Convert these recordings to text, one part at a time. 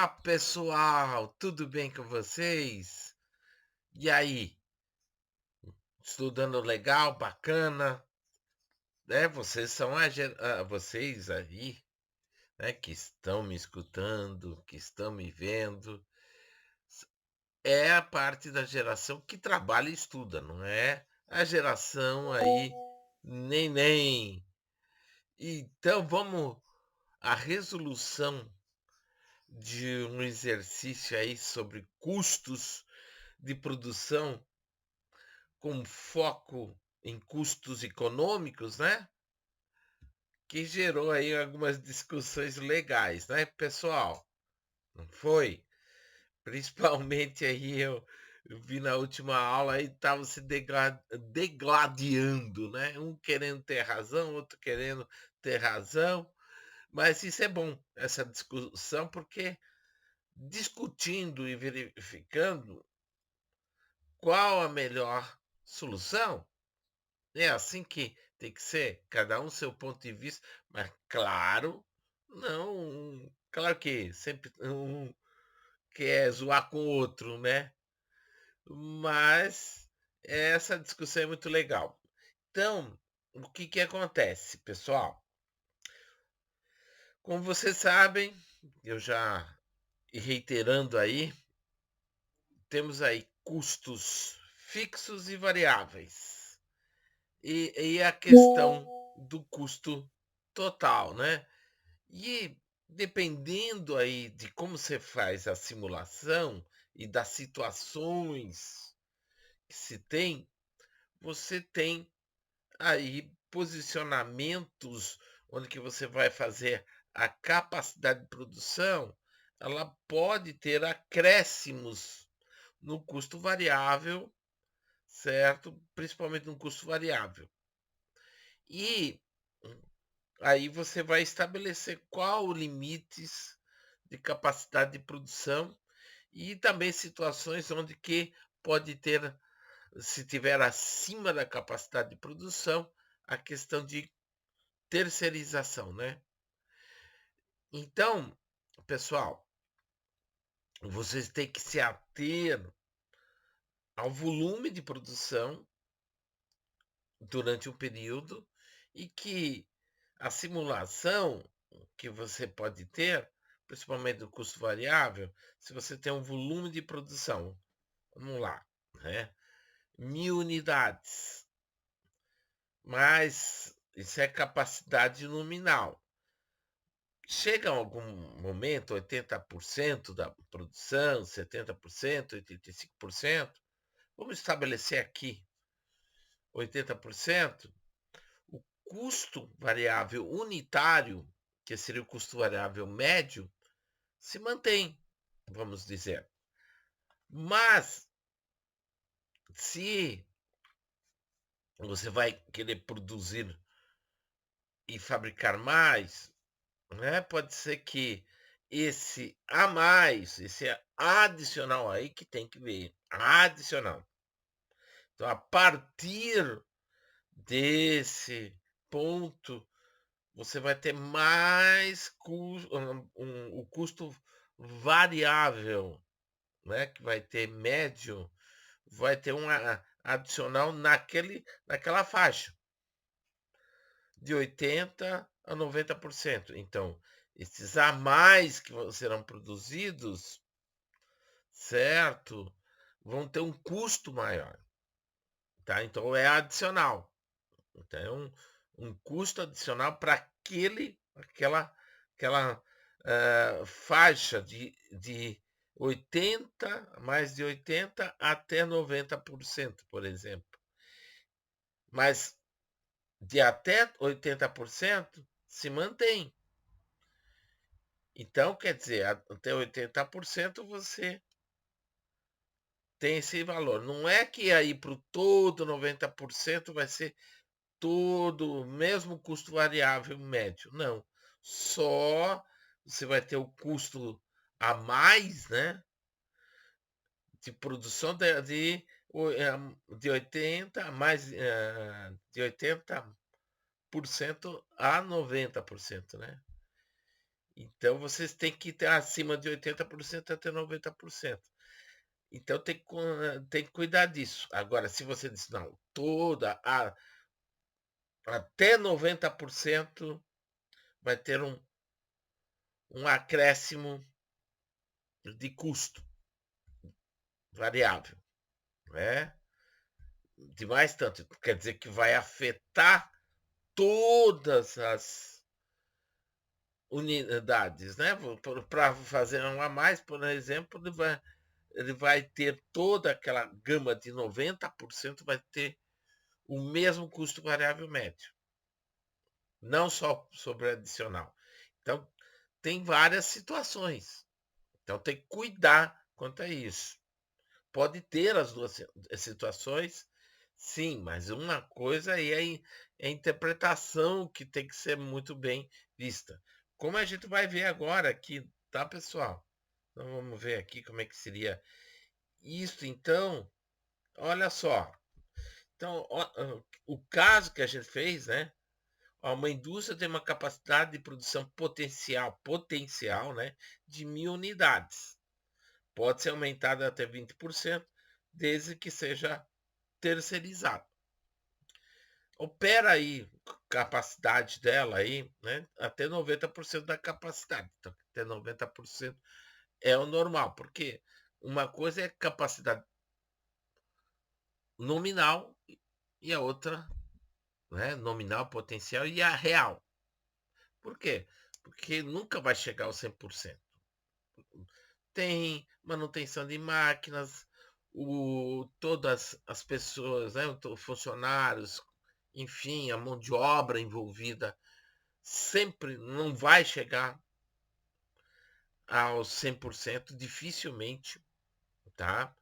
Olá, pessoal, tudo bem com vocês? E aí, estudando legal, bacana, né? Vocês são vocês aí, né, que estão me escutando, que estão me vendo, é a parte da geração que trabalha e estuda, não é a geração aí neném. Então vamos à resolução de um exercício aí sobre custos de produção com foco em custos econômicos, né? Que gerou aí algumas discussões legais, né, pessoal? Não foi? Principalmente aí eu vi na última aula aí estavam se degladiando, né? Um querendo ter razão, outro querendo ter razão, mas isso é bom, essa discussão, porque discutindo e verificando qual a melhor solução. É assim que tem que ser, cada um seu ponto de vista, mas claro, não, claro que sempre um quer zoar com o outro, né? Mas essa discussão é muito legal. Então, o que que acontece, pessoal? Como vocês sabem, eu já reiterando aí, temos aí custos fixos e variáveis. E a questão do custo total, né? E dependendo aí de como você faz a simulação e das situações que se tem, você tem aí posicionamentos onde que você vai fazer a capacidade de produção, ela pode ter acréscimos no custo variável, certo? Principalmente no custo variável. E aí você vai estabelecer qual limites de capacidade de produção e também situações onde que pode ter, se tiver acima da capacidade de produção, a questão de terceirização, né? Então, pessoal, vocês têm que se ater ao volume de produção durante um período e que a simulação que você pode ter, principalmente do custo variável, se você tem um volume de produção, vamos lá, né? 1.000 unidades, mas isso é capacidade nominal. Chega a algum momento, 80% da produção, 70%, 85%, vamos estabelecer aqui 80%, o custo variável unitário, que seria o custo variável médio, se mantém, vamos dizer. Mas se você vai querer produzir e fabricar mais, né, pode ser que esse a mais, esse adicional aí que tem que ver, adicional. Então, a partir desse ponto, você vai ter mais o custo variável, né, que vai ter médio, vai ter um adicional naquela faixa, de 80 a 90%. Então, esses a mais que serão produzidos, certo, vão ter um custo maior, tá? Então, é adicional. Então, é um custo adicional para aquela faixa de 80, mais de 80 até 90%, por exemplo. Mas de até 80% se mantém. Então, quer dizer, até 80% você tem esse valor. Não é que aí para o todo 90% vai ser todo o mesmo custo variável médio. Não. Só você vai ter o custo a mais, né? De produção de 80 a mais de 80% a 90%, né? Então vocês têm que ter acima de 80% até 90%. Então tem que cuidar disso. Agora, se você diz, não, até 90% vai ter um acréscimo de custo variável, né? De mais tanto. Quer dizer que vai afetar todas as unidades, né? Para fazer um a mais, por exemplo, ele vai ter toda aquela gama de 90%, vai ter o mesmo custo variável médio, não só sobre adicional. Então, tem várias situações. Então, tem que cuidar quanto a isso. Pode ter as duas situações, sim, mas uma coisa aí é a interpretação que tem que ser muito bem vista. Como a gente vai ver agora aqui, tá, pessoal? Então vamos ver aqui como é que seria isso. Então, olha só. Então, o caso que a gente fez, né? Uma indústria tem uma capacidade de produção potencial, né, de 1.000 unidades. Pode ser aumentada até 20%, desde que seja terceirizado. Opera aí capacidade dela aí, né? Até 90% da capacidade. Então, até 90% é o normal, porque uma coisa é capacidade nominal e a outra, né, nominal, potencial e a real. Por quê? Porque nunca vai chegar ao 100%. Tem manutenção de máquinas, todas as pessoas, né, funcionários, enfim, a mão de obra envolvida sempre não vai chegar aos 100%, dificilmente, tá?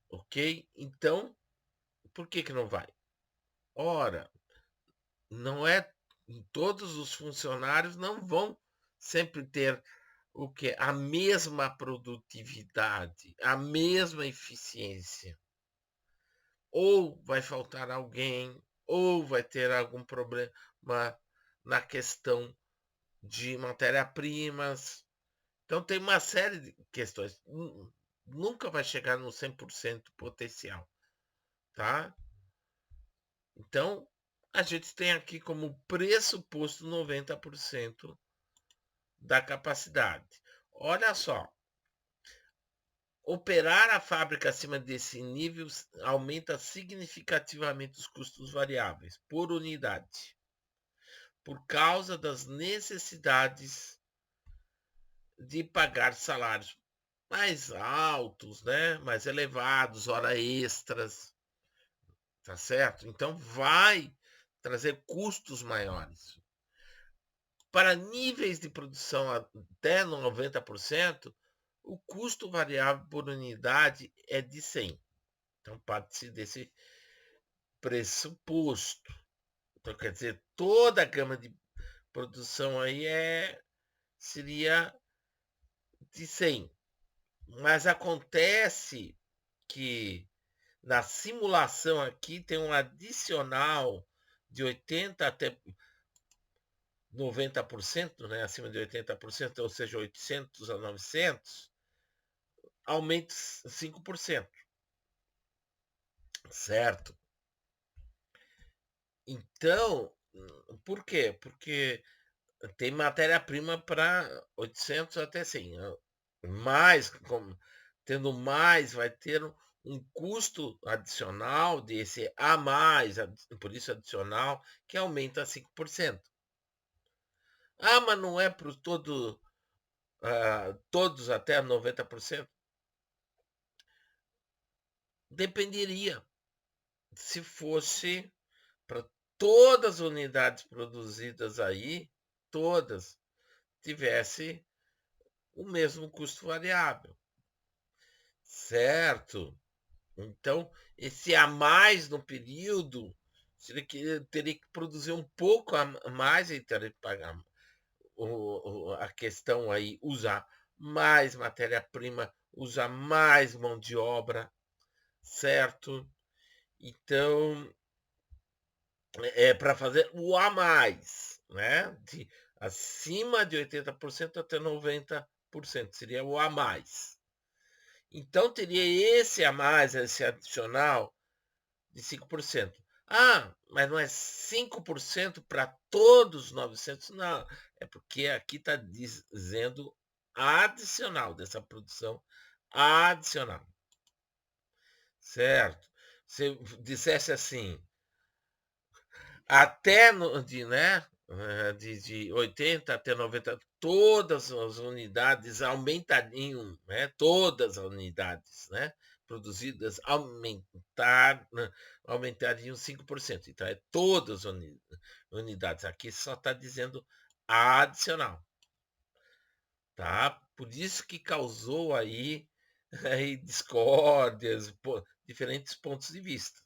Ok? Então, por que que não vai? Ora, não é todos os funcionários não vão sempre ter o que? A mesma produtividade, a mesma eficiência. Ou vai faltar alguém, ou vai ter algum problema na questão de matéria-primas. Então tem uma série de questões. Nunca vai chegar no 100% potencial, tá? Então, a gente tem aqui como pressuposto 90% da capacidade. Olha só, operar a fábrica acima desse nível aumenta significativamente os custos variáveis por unidade, por causa das necessidades de pagar salários mais altos, né? Mais elevados, horas extras, tá certo? Então vai trazer custos maiores. Para níveis de produção até 90%, o custo variável por unidade é de 100. Então parte-se desse pressuposto. Então quer dizer, toda a gama de produção aí seria de 100. Mas acontece que na simulação aqui tem um adicional de 80 até 90%, né, acima de 80%, ou seja, 800 a 900, aumenta 5%, certo? Então, por quê? Porque tem matéria-prima para 800 até 100. Mais, tendo mais, vai ter um custo adicional desse a mais, por isso adicional, que aumenta 5%. Ah, mas não é para todos até 90%? Dependeria. Se fosse para todas as unidades produzidas aí, todas, tivesse o mesmo custo variável, certo? Então, esse a mais no período teria que produzir um pouco a mais e teria que pagar a questão aí, usar mais matéria-prima, usar mais mão de obra, certo? Então, para fazer o a mais, né? acima de 80% até 90%, seria o a mais. Então teria esse a mais, esse adicional de 5%. Ah, mas não é 5% para todos os 900? Não, é porque aqui está dizendo adicional, dessa produção adicional. Certo? Se dissesse assim, até de 80 até 90, todas as unidades aumentariam, né? Todas as unidades, né? Produzidas aumentariam 5%. Então, é todas as unidades. Aqui só está dizendo adicional. Tá? Por isso que causou aí discórdias, diferentes pontos de vista.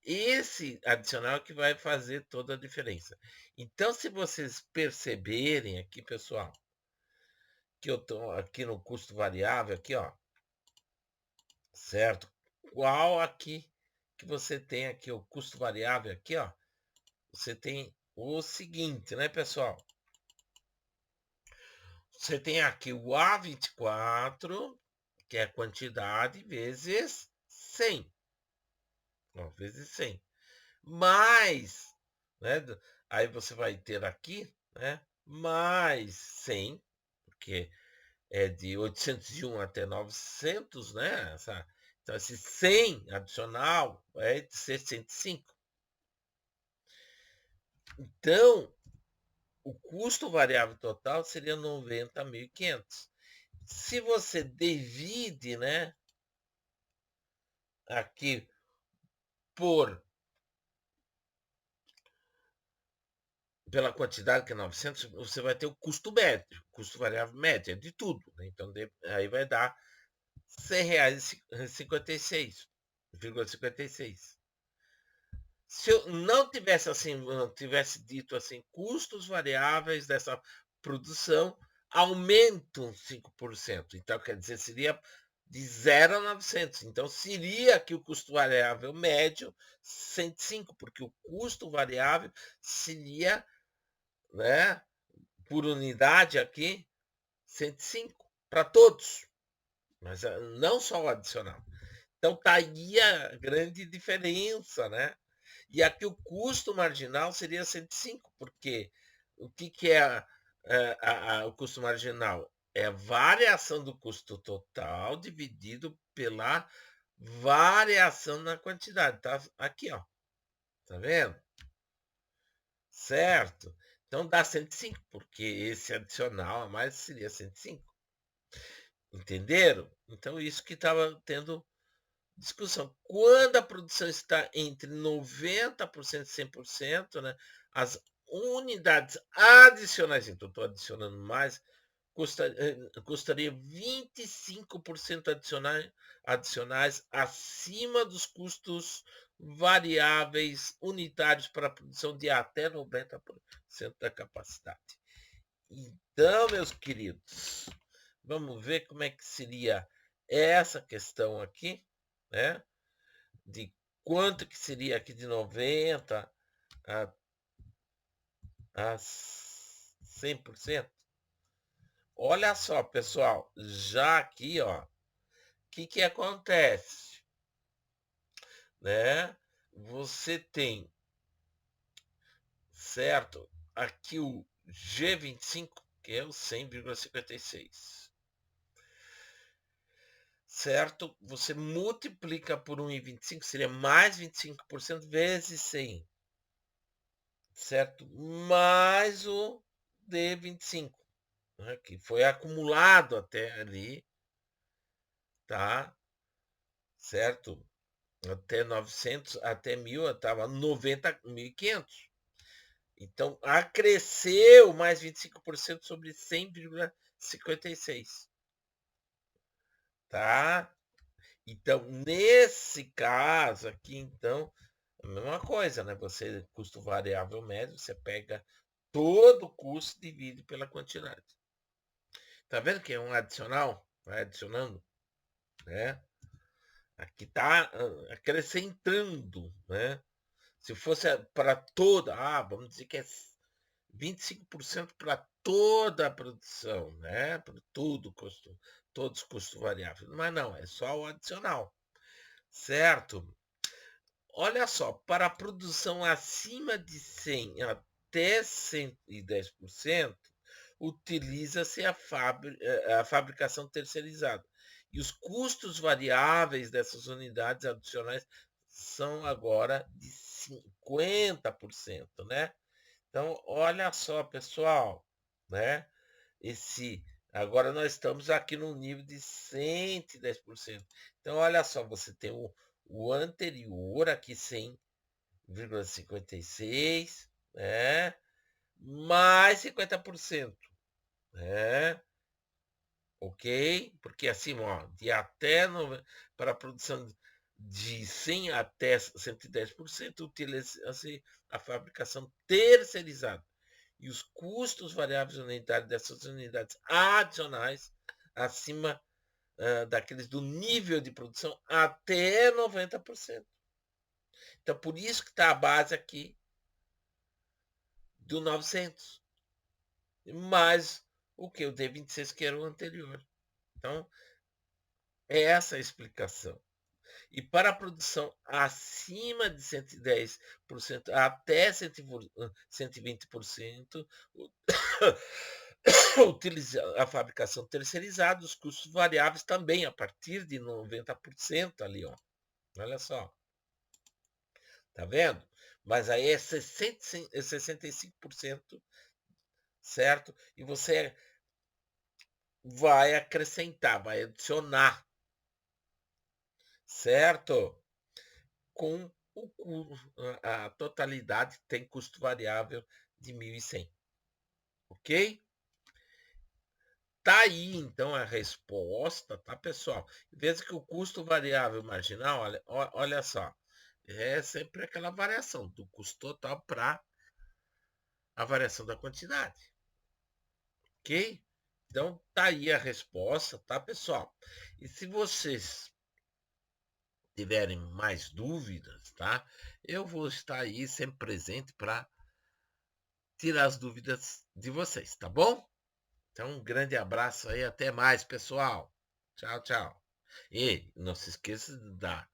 Esse adicional que vai fazer toda a diferença. Então, se vocês perceberem aqui, pessoal, que eu estou aqui no custo variável, aqui, ó, certo? Qual aqui que você tem aqui, o custo variável aqui, ó, você tem o seguinte, né, pessoal? Você tem aqui o A24, que é a quantidade, vezes 100. Ó, vezes 100. Mais, né? Aí você vai ter aqui, né? Mais 100, porque é de 801 até 900, né? Então, esse 100 adicional é de 605. Então, o custo variável total seria 90.500. Se você divide, né? Aqui por pela quantidade que é 900, você vai ter o custo médio, custo variável médio, é de tudo. Né? Então, aí vai dar R$100,56,56. Se eu não tivesse assim, não tivesse dito assim, custos variáveis dessa produção aumentam 5%. Então, quer dizer, seria de 0 a 900. Então, seria aqui o custo variável médio 105, porque o custo variável seria, né, por unidade aqui, 105 para todos, mas não só o adicional. Então tá aí a grande diferença, né? E aqui o custo marginal seria 105, porque o que é o custo marginal? É a variação do custo total dividido pela variação na quantidade. Tá aqui, ó. Tá vendo? Certo? Então dá 105, porque esse adicional a mais seria 105. Entenderam? Então isso que estava tendo discussão. Quando a produção está entre 90% e 100%, né, as unidades adicionais, então estou adicionando mais, custaria 25% adicionais acima dos custos variáveis unitários para a produção de até 90% da capacidade. Então, meus queridos, vamos ver como é que seria essa questão aqui, né? De quanto que seria aqui de 90 a 100%. Olha só, pessoal, já aqui, ó, o que acontece, né? Você tem, certo? Aqui o G25, que é o 100,56. Certo? Você multiplica por 1,25, seria mais 25% vezes 100. Certo? Mais o D25, né? Que foi acumulado até ali, tá? Certo? Até 900, até 1000, estava 90.500. Então, acresceu mais 25% sobre 100,56. Tá? Então, nesse caso aqui, então, é a mesma coisa, né? Você, custo variável médio, você pega todo o custo e divide pela quantidade. Tá vendo que é um adicional? Vai adicionando, né? Aqui tá acrescentando, né? Se fosse para toda, vamos dizer que é 25% para toda a produção, né? Para tudo, todos os custos variáveis. Mas não, é só o adicional, certo? Olha só, para a produção acima de 100 até 110%, utiliza-se a fabricação terceirizada. E os custos variáveis dessas unidades adicionais são agora de 50%, né? Então, olha só, pessoal, né? Agora nós estamos aqui no nível de 110%. Então, olha só, você tem o anterior aqui 100,56, né? Mais 50%, né? Ok? Porque assim, ó, para a produção de 100 até 110%, utiliza-se a fabricação terceirizada. E os custos variáveis unitários dessas unidades adicionais, acima daqueles do nível de produção, até 90%. Então, por isso que está a base aqui do 900. Mais o que? O D26, que era o anterior. Então, é essa a explicação. E para a produção acima de 110% até 120%, utiliza a fabricação terceirizada, os custos variáveis também a partir de 90% ali, ó. Olha só. Tá vendo? Mas aí é 65%, certo? E você vai acrescentar, vai adicionar, certo? Com a totalidade tem custo variável de 1.100, ok? Tá aí, então, a resposta, tá, pessoal? Veja que o custo variável marginal, olha só, é sempre aquela variação do custo total para a variação da quantidade, ok? Então, tá aí a resposta, tá, pessoal? E se vocês tiverem mais dúvidas, tá? Eu vou estar aí sempre presente para tirar as dúvidas de vocês, tá bom? Então, um grande abraço aí, até mais, pessoal. Tchau, tchau. E não se esqueça de dar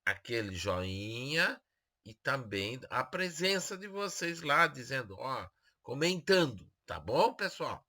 aquele joinha e também a presença de vocês lá, dizendo, ó, comentando, tá bom, pessoal?